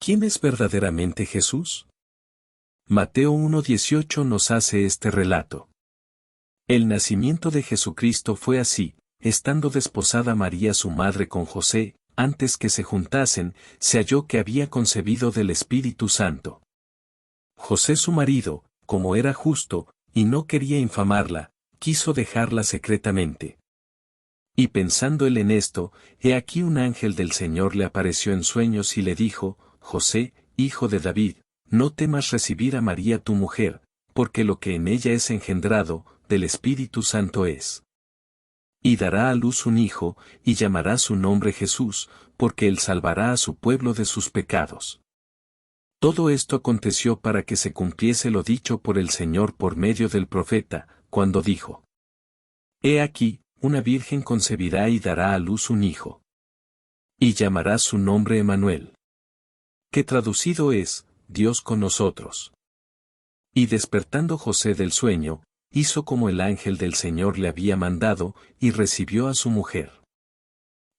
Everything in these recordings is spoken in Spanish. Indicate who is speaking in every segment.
Speaker 1: ¿Quién es verdaderamente Jesús? Mateo 1:18 nos hace este relato. El nacimiento de Jesucristo fue así: estando desposada María su madre con José, antes que se juntasen, se halló que había concebido del Espíritu Santo. José su marido, como era justo, y no quería infamarla, quiso dejarla secretamente. Y pensando él en esto, he aquí un ángel del Señor le apareció en sueños y le dijo: José, hijo de David, no temas recibir a María tu mujer, porque lo que en ella es engendrado, del Espíritu Santo es. Y dará a luz un hijo, y llamará su nombre Jesús, porque él salvará a su pueblo de sus pecados. Todo esto aconteció para que se cumpliese lo dicho por el Señor por medio del profeta, cuando dijo: He aquí, una virgen concebirá y dará a luz un hijo. Y llamará su nombre Emmanuel. Que traducido es, Dios con nosotros. Y despertando José del sueño, hizo como el ángel del Señor le había mandado, y recibió a su mujer.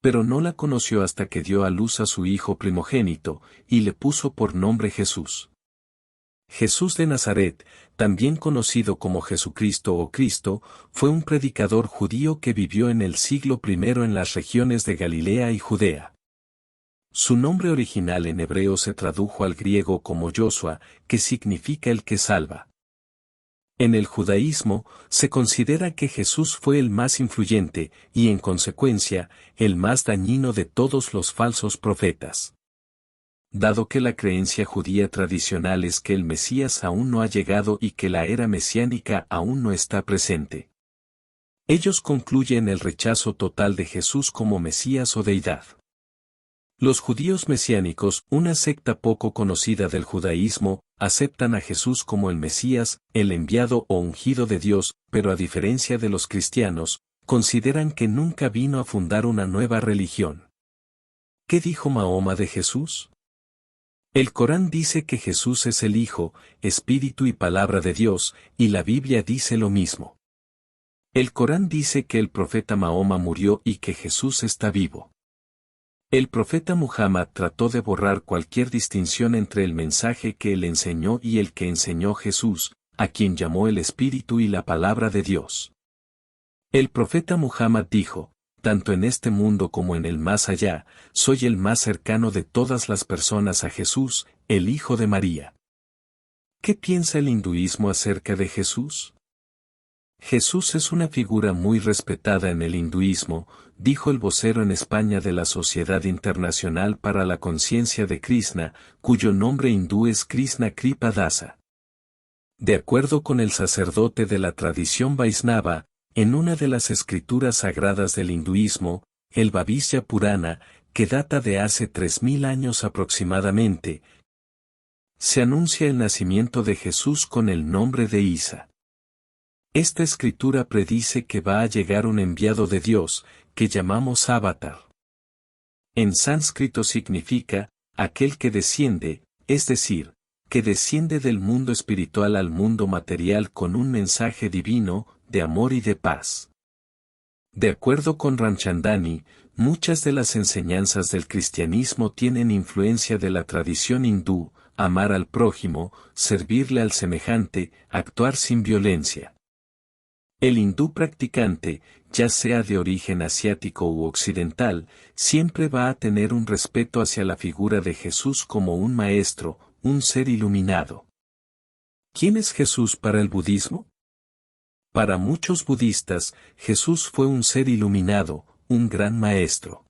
Speaker 1: Pero no la conoció hasta que dio a luz a su hijo primogénito, y le puso por nombre Jesús. Jesús de Nazaret, también conocido como Jesucristo o Cristo, fue un predicador judío que vivió en el siglo I en las regiones de Galilea y Judea. Su nombre original en hebreo se tradujo al griego como Yoshua, que significa el que salva. En el judaísmo, se considera que Jesús fue el más influyente, y en consecuencia, el más dañino de todos los falsos profetas. Dado que la creencia judía tradicional es que el Mesías aún no ha llegado y que la era mesiánica aún no está presente. Ellos concluyen el rechazo total de Jesús como Mesías o deidad. Los judíos mesiánicos, una secta poco conocida del judaísmo, aceptan a Jesús como el Mesías, el enviado o ungido de Dios, pero a diferencia de los cristianos, consideran que nunca vino a fundar una nueva religión. ¿Qué dijo Mahoma de Jesús? El Corán dice que Jesús es el Hijo, Espíritu y Palabra de Dios, y la Biblia dice lo mismo. El Corán dice que el profeta Mahoma murió y que Jesús está vivo. El profeta Muhammad trató de borrar cualquier distinción entre el mensaje que él enseñó y el que enseñó Jesús, a quien llamó el Espíritu y la Palabra de Dios. El profeta Muhammad dijo: tanto en este mundo como en el más allá, soy el más cercano de todas las personas a Jesús, el Hijo de María. ¿Qué piensa el hinduismo acerca de Jesús? Jesús es una figura muy respetada en el hinduismo, dijo el vocero en España de la Sociedad Internacional para la Conciencia de Krishna, cuyo nombre hindú es Krishna Kripa Dasa. De acuerdo con el sacerdote de la tradición Vaisnava, en una de las escrituras sagradas del hinduismo, el Bhavishya Purana, que data de hace 3000 años aproximadamente, se anuncia el nacimiento de Jesús con el nombre de Isa. Esta escritura predice que va a llegar un enviado de Dios, que llamamos Avatar. En sánscrito significa, aquel que desciende, es decir, que desciende del mundo espiritual al mundo material con un mensaje divino, de amor y de paz. De acuerdo con Ramchandani, muchas de las enseñanzas del cristianismo tienen influencia de la tradición hindú: amar al prójimo, servirle al semejante, actuar sin violencia. El hindú practicante, ya sea de origen asiático u occidental, siempre va a tener un respeto hacia la figura de Jesús como un maestro, un ser iluminado. ¿Quién es Jesús para el budismo? Para muchos budistas, Jesús fue un ser iluminado, un gran maestro.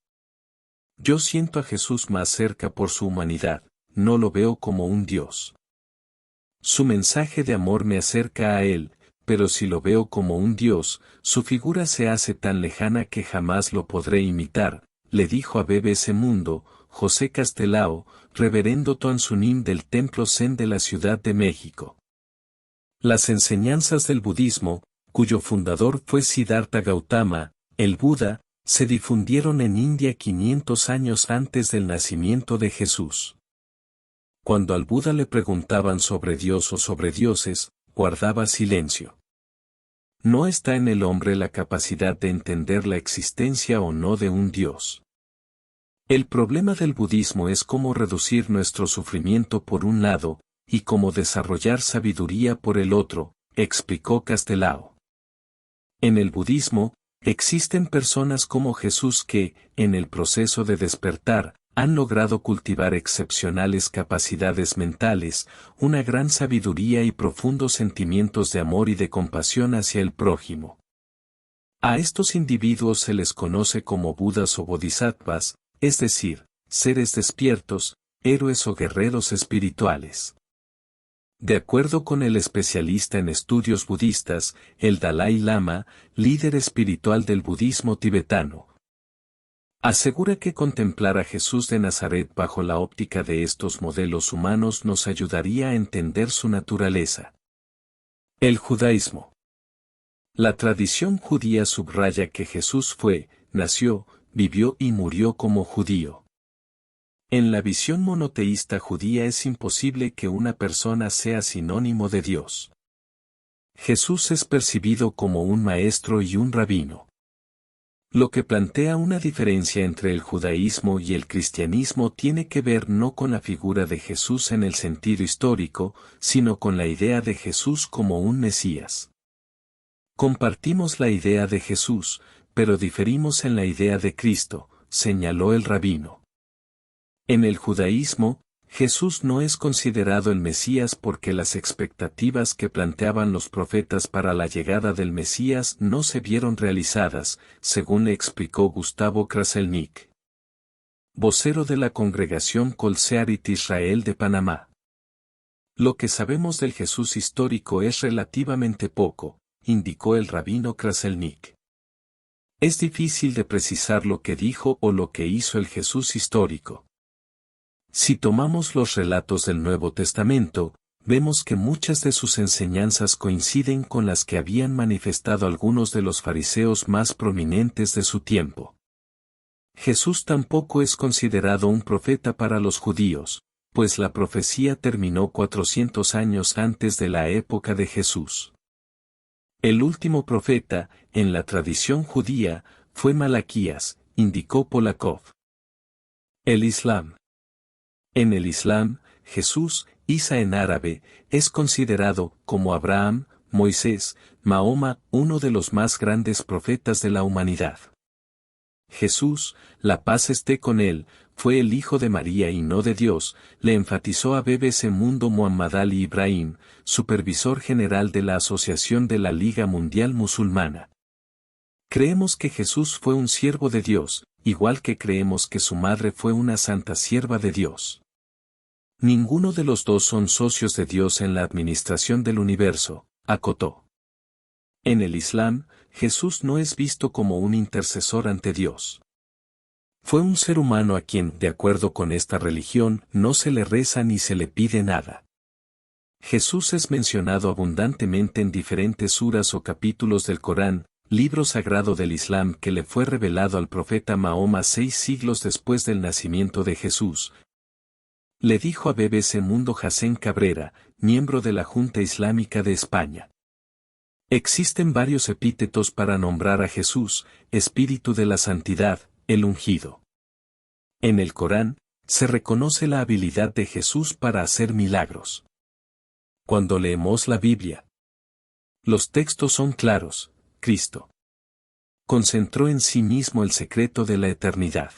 Speaker 1: Yo siento a Jesús más cerca por su humanidad, no lo veo como un Dios. Su mensaje de amor me acerca a él, pero si lo veo como un Dios, su figura se hace tan lejana que jamás lo podré imitar, le dijo a BBC Mundo, José Castelao, reverendo Tuansunim del Templo Zen de la Ciudad de México. Las enseñanzas del budismo, cuyo fundador fue Siddhartha Gautama, el Buda, se difundieron en India 500 años antes del nacimiento de Jesús. Cuando al Buda le preguntaban sobre Dios o sobre dioses, guardaba silencio. No está en el hombre la capacidad de entender la existencia o no de un Dios. El problema del budismo es cómo reducir nuestro sufrimiento por un lado, y cómo desarrollar sabiduría por el otro, explicó Castelao. En el budismo, existen personas como Jesús que, en el proceso de despertar, han logrado cultivar excepcionales capacidades mentales, una gran sabiduría y profundos sentimientos de amor y de compasión hacia el prójimo. A estos individuos se les conoce como Budas o Bodhisattvas, es decir, seres despiertos, héroes o guerreros espirituales. De acuerdo con el especialista en estudios budistas, el Dalai Lama, líder espiritual del budismo tibetano, asegura que contemplar a Jesús de Nazaret bajo la óptica de estos modelos humanos nos ayudaría a entender su naturaleza. El judaísmo. La tradición judía subraya que Jesús fue, nació, vivió y murió como judío. En la visión monoteísta judía es imposible que una persona sea sinónimo de Dios. Jesús es percibido como un maestro y un rabino. Lo que plantea una diferencia entre el judaísmo y el cristianismo tiene que ver no con la figura de Jesús en el sentido histórico, sino con la idea de Jesús como un Mesías. Compartimos la idea de Jesús, pero diferimos en la idea de Cristo, señaló el rabino. En el judaísmo, Jesús no es considerado el Mesías porque las expectativas que planteaban los profetas para la llegada del Mesías no se vieron realizadas, según le explicó Gustavo Kraselnik, vocero de la congregación Kol Searit Israel de Panamá. Lo que sabemos del Jesús histórico es relativamente poco, indicó el rabino Kraselnik. Es difícil de precisar lo que dijo o lo que hizo el Jesús histórico. Si tomamos los relatos del Nuevo Testamento, vemos que muchas de sus enseñanzas coinciden con las que habían manifestado algunos de los fariseos más prominentes de su tiempo. Jesús tampoco es considerado un profeta para los judíos, pues la profecía terminó 400 años antes de la época de Jesús. El último profeta, en la tradición judía, fue Malaquías, indicó Polakov. El Islam. En el Islam, Jesús, Isa en árabe, es considerado, como Abraham, Moisés, Mahoma, uno de los más grandes profetas de la humanidad. Jesús, la paz esté con él, fue el hijo de María y no de Dios, le enfatizó a BBC Mundo Muhammad Ali Ibrahim, supervisor general de la Asociación de la Liga Mundial Musulmana. Creemos que Jesús fue un siervo de Dios, igual que creemos que su madre fue una santa sierva de Dios. Ninguno de los dos son socios de Dios en la administración del universo, acotó. En el Islam, Jesús no es visto como un intercesor ante Dios. Fue un ser humano a quien, de acuerdo con esta religión, no se le reza ni se le pide nada. Jesús es mencionado abundantemente en diferentes suras o capítulos del Corán, libro sagrado del Islam que le fue revelado al profeta Mahoma 6 siglos después del nacimiento de Jesús. Le dijo a BBC Mundo Hassén Cabrera, miembro de la Junta Islámica de España. Existen varios epítetos para nombrar a Jesús, Espíritu de la Santidad, el ungido. En el Corán, se reconoce la habilidad de Jesús para hacer milagros. Cuando leemos la Biblia, los textos son claros. Cristo concentró en sí mismo el secreto de la eternidad.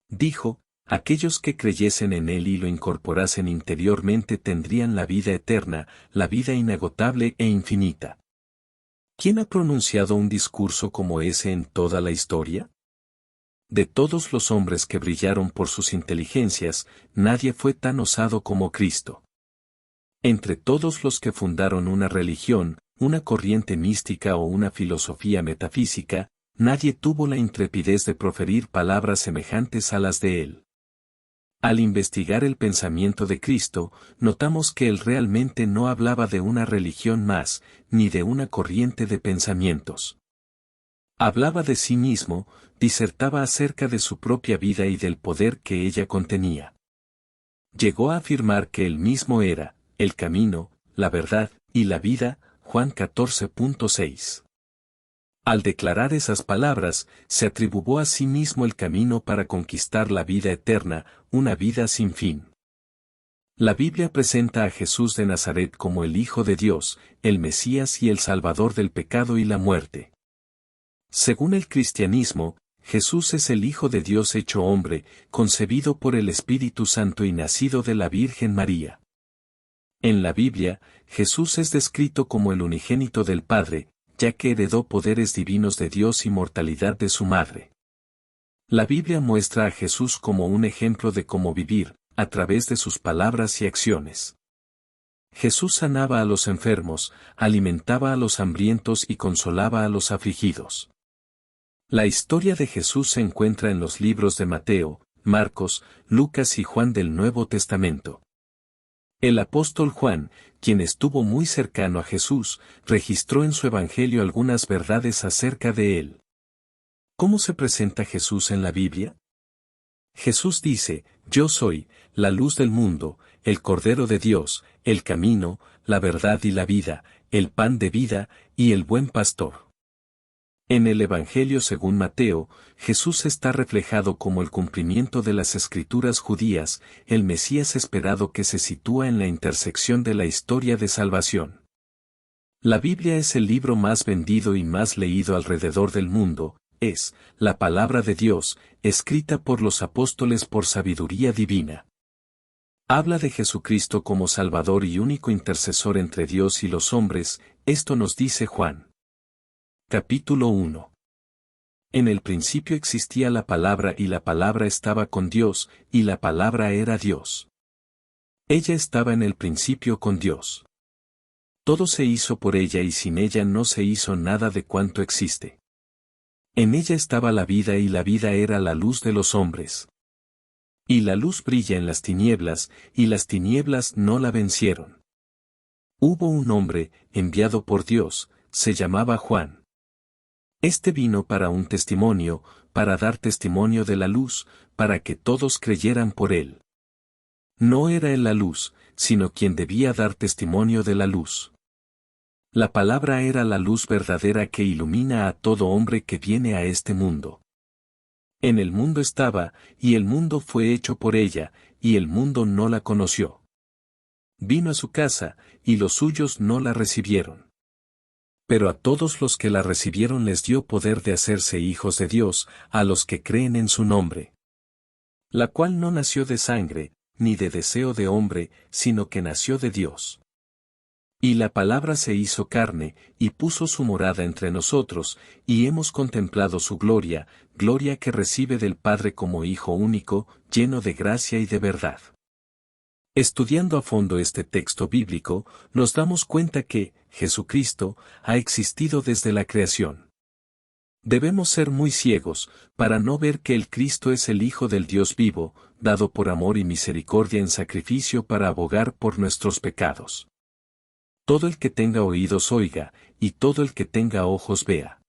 Speaker 1: Dijo, aquellos que creyesen en Él y lo incorporasen interiormente tendrían la vida eterna, la vida inagotable e infinita. ¿Quién ha pronunciado un discurso como ese en toda la historia? De todos los hombres que brillaron por sus inteligencias, nadie fue tan osado como Cristo. Entre todos los que fundaron una religión, una corriente mística o una filosofía metafísica, nadie tuvo la intrepidez de proferir palabras semejantes a las de él. Al investigar el pensamiento de Cristo, notamos que él realmente no hablaba de una religión más, ni de una corriente de pensamientos. Hablaba de sí mismo, disertaba acerca de su propia vida y del poder que ella contenía. Llegó a afirmar que él mismo era, el camino, la verdad, y la vida, Juan 14.6. Al declarar esas palabras, se atribuyó a sí mismo el camino para conquistar la vida eterna, una vida sin fin. La Biblia presenta a Jesús de Nazaret como el Hijo de Dios, el Mesías y el Salvador del pecado y la muerte. Según el cristianismo, Jesús es el Hijo de Dios hecho hombre, concebido por el Espíritu Santo y nacido de la Virgen María. En la Biblia, Jesús es descrito como el unigénito del Padre, ya que heredó poderes divinos de Dios y mortalidad de su madre. La Biblia muestra a Jesús como un ejemplo de cómo vivir, a través de sus palabras y acciones. Jesús sanaba a los enfermos, alimentaba a los hambrientos y consolaba a los afligidos. La historia de Jesús se encuentra en los libros de Mateo, Marcos, Lucas y Juan del Nuevo Testamento. El apóstol Juan, quien estuvo muy cercano a Jesús, registró en su evangelio algunas verdades acerca de él. ¿Cómo se presenta Jesús en la Biblia? Jesús dice: Yo soy la luz del mundo, el Cordero de Dios, el camino, la verdad y la vida, el pan de vida, y el buen pastor. En el Evangelio según Mateo, Jesús está reflejado como el cumplimiento de las escrituras judías, el Mesías esperado que se sitúa en la intersección de la historia de salvación. La Biblia es el libro más vendido y más leído alrededor del mundo, es la palabra de Dios, escrita por los apóstoles por sabiduría divina. Habla de Jesucristo como Salvador y único intercesor entre Dios y los hombres, esto nos dice Juan. Capítulo 1. En el principio existía la palabra y la palabra estaba con Dios, y la palabra era Dios. Ella estaba en el principio con Dios. Todo se hizo por ella y sin ella no se hizo nada de cuanto existe. En ella estaba la vida y la vida era la luz de los hombres. Y la luz brilla en las tinieblas, y las tinieblas no la vencieron. Hubo un hombre, enviado por Dios, se llamaba Juan. Este vino para un testimonio, para dar testimonio de la luz, para que todos creyeran por él. No era él la luz, sino quien debía dar testimonio de la luz. La palabra era la luz verdadera que ilumina a todo hombre que viene a este mundo. En el mundo estaba, y el mundo fue hecho por ella, y el mundo no la conoció. Vino a su casa, y los suyos no la recibieron. Pero a todos los que la recibieron les dio poder de hacerse hijos de Dios, a los que creen en su nombre. La cual no nació de sangre, ni de deseo de hombre, sino que nació de Dios. Y la palabra se hizo carne, y puso su morada entre nosotros, y hemos contemplado su gloria, gloria que recibe del Padre como Hijo único, lleno de gracia y de verdad. Estudiando a fondo este texto bíblico, nos damos cuenta que Jesucristo ha existido desde la creación. Debemos ser muy ciegos, para no ver que el Cristo es el Hijo del Dios vivo, dado por amor y misericordia en sacrificio para abogar por nuestros pecados. Todo el que tenga oídos oiga, y todo el que tenga ojos vea.